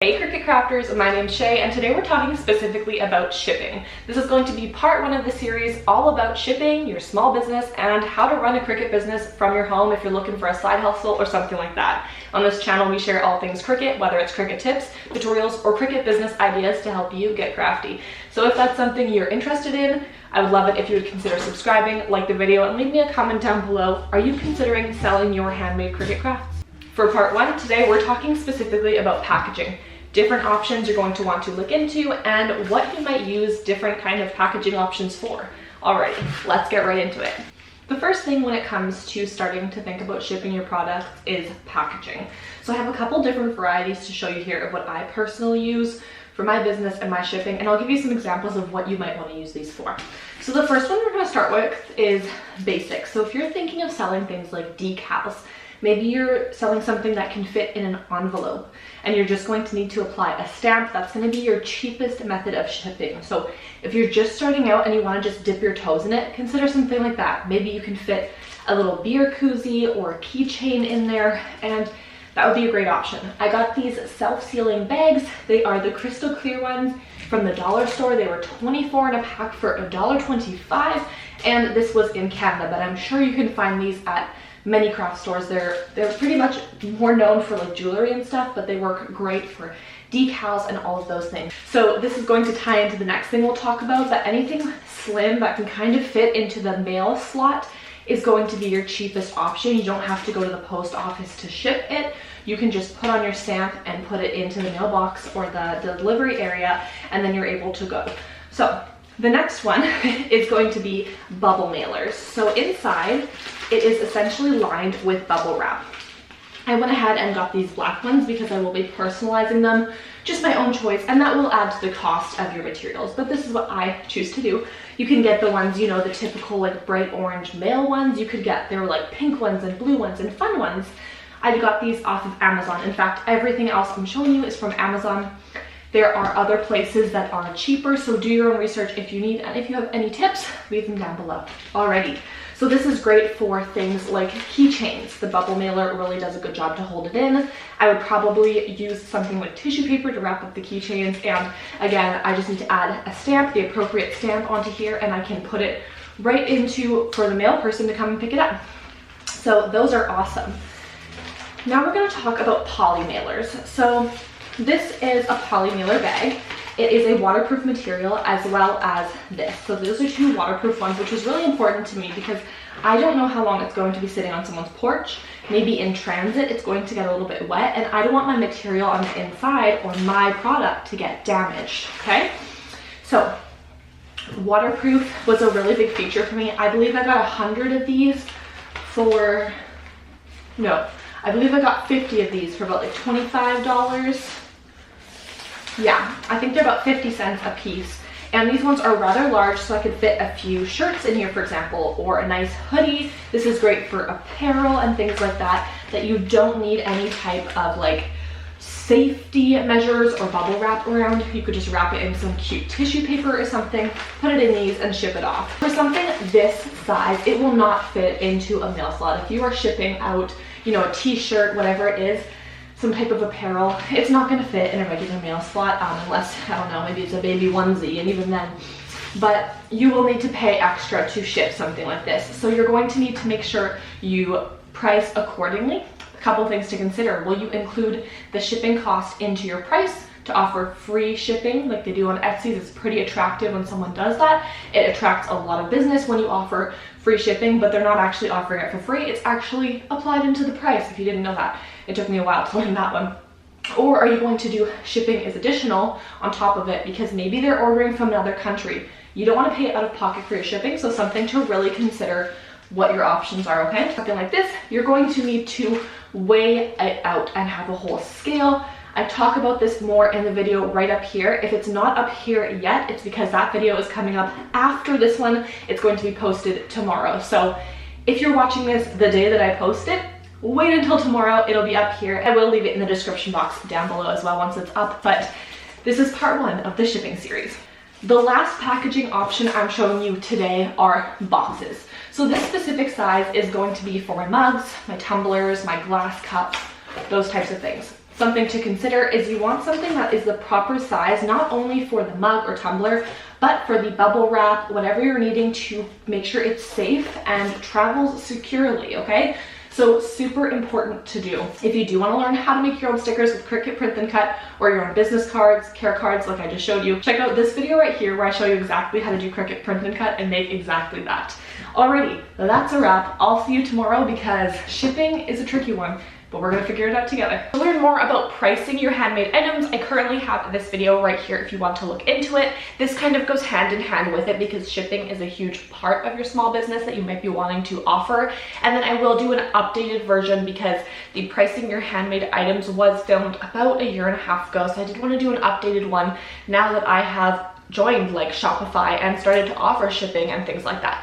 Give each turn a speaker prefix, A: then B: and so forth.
A: Hey Cricut Crafters, my name's Shay and today we're talking specifically about shipping. This is going to be part one of the series all about shipping, your small business, and how to run a Cricut business from your home if you're looking for a side hustle or something like that. On this channel we share all things Cricut, whether it's Cricut tips, tutorials, or Cricut business ideas to help you get crafty. So if that's something you're interested in, I would love it if you would consider subscribing, like the video, and leave me a comment down below. Are you considering selling your handmade Cricut crafts? For part one, today we're talking specifically about packaging. Different options you're going to want to look into and what you might use different kind of packaging options for. Alrighty, let's get right into it. The first thing when it comes to starting to think about shipping your products is packaging. So I have a couple different varieties to show you here of what I personally use for my business and my shipping, and I'll give you some examples of what you might want to use these for. So the first one we're going to start with is basics. So if you're thinking of selling things like decals, maybe you're selling something that can fit in an envelope and you're just going to need to apply a stamp. That's going to be your cheapest method of shipping. So if you're just starting out and you want to just dip your toes in it, consider something like that. Maybe you can fit a little beer koozie or a keychain in there, and that would be a great option. I got these self-sealing bags. They are the crystal clear ones from the dollar store. They were 24 in a pack for $1.25, and this was in Canada, but I'm sure you can find these at many craft stores. They're pretty much more known for like jewelry and stuff, but they work great for decals and all of those things. So this is going to tie into the next thing we'll talk about, that anything slim that can kind of fit into the mail slot is going to be your cheapest option. You don't have to go to the post office to ship it. You can just put on your stamp and put it into the mailbox or the delivery area, and then you're able to go. So the next one is going to be bubble mailers. So inside, it is essentially lined with bubble wrap. I went ahead and got these black ones because I will be personalizing them, just my own choice, and that will add to the cost of your materials. But this is what I choose to do. You can get the ones, you know, the typical like bright orange mail ones. You could get, there were like pink ones and blue ones and fun ones. I got these off of Amazon. In fact, everything else I'm showing you is from Amazon. There are other places that are cheaper, so do your own research if you need, and if you have any tips, leave them down below. Alrighty, so this is great for things like keychains. The bubble mailer really does a good job to hold it in. I would probably use something like tissue paper to wrap up the keychains, and again, I just need to add a stamp, the appropriate stamp onto here, and I can put it right into for the mail person to come and pick it up. So those are awesome. Now we're going to talk about poly mailers. So this is a poly mailer bag. It is a waterproof material as well as this. So those are two waterproof ones, which is really important to me because I don't know how long it's going to be sitting on someone's porch. Maybe in transit, it's going to get a little bit wet, and I don't want my material on the inside or my product to get damaged, okay? So waterproof was a really big feature for me. I believe I got 100 of these for, no, I believe I got 50 of these for about like $25. Yeah, I think they're about 50 cents a piece. And these ones are rather large, so I could fit a few shirts in here, for example, or a nice hoodie. This is great for apparel and things like that, that you don't need any type of like safety measures or bubble wrap around. You could just wrap it in some cute tissue paper or something, put it in these and ship it off. For something this size, it will not fit into a mail slot. If you are shipping out, you know, a t-shirt, whatever it is, some type of apparel, it's not going to fit in a regular mail slot unless, I don't know, maybe it's a baby onesie, and even then. But you will need to pay extra to ship something like this. So you're going to need to make sure you price accordingly. A couple things to consider. Will you include the shipping cost into your price to offer free shipping like they do on Etsy? It's pretty attractive when someone does that. It attracts a lot of business when you offer free shipping, but they're not actually offering it for free. It's actually applied into the price, if you didn't know that. It took me a while to learn that one. Or are you going to do shipping as additional on top of it because maybe they're ordering from another country? You don't want to pay out of pocket for your shipping, so something to really consider what your options are, okay? Something like this, you're going to need to weigh it out and have a whole scale. I talk about this more in the video right up here. If it's not up here yet, it's because that video is coming up after this one. It's going to be posted tomorrow. So if you're watching this the day that I post it, wait until tomorrow, it'll be up here. I will leave it in the description box down below as well once it's up, but this is part one of the shipping series. The last packaging option I'm showing you today are boxes. So this specific size is going to be for my mugs, my tumblers, my glass cups, those types of things. something to consider is you want something that is the proper size, not only for the mug or tumbler, but for the bubble wrap, whatever you're needing to make sure it's safe and travels securely, okay? So super important to do. If you do want to learn how to make your own stickers with Cricut Print and Cut, or your own business cards, care cards like I just showed you, check out this video right here where I show you exactly how to do Cricut Print and Cut and make exactly that. Alrighty, that's a wrap. I'll see you tomorrow because shipping is a tricky one, but we're gonna figure it out together. To learn more about pricing your handmade items, I currently have this video right here if you want to look into it. This kind of goes hand in hand with it because shipping is a huge part of your small business that you might be wanting to offer. And then I will do an updated version because the pricing your handmade items was filmed about a year and a half ago. So I did want to do an updated one now that I have joined like Shopify and started to offer shipping and things like that.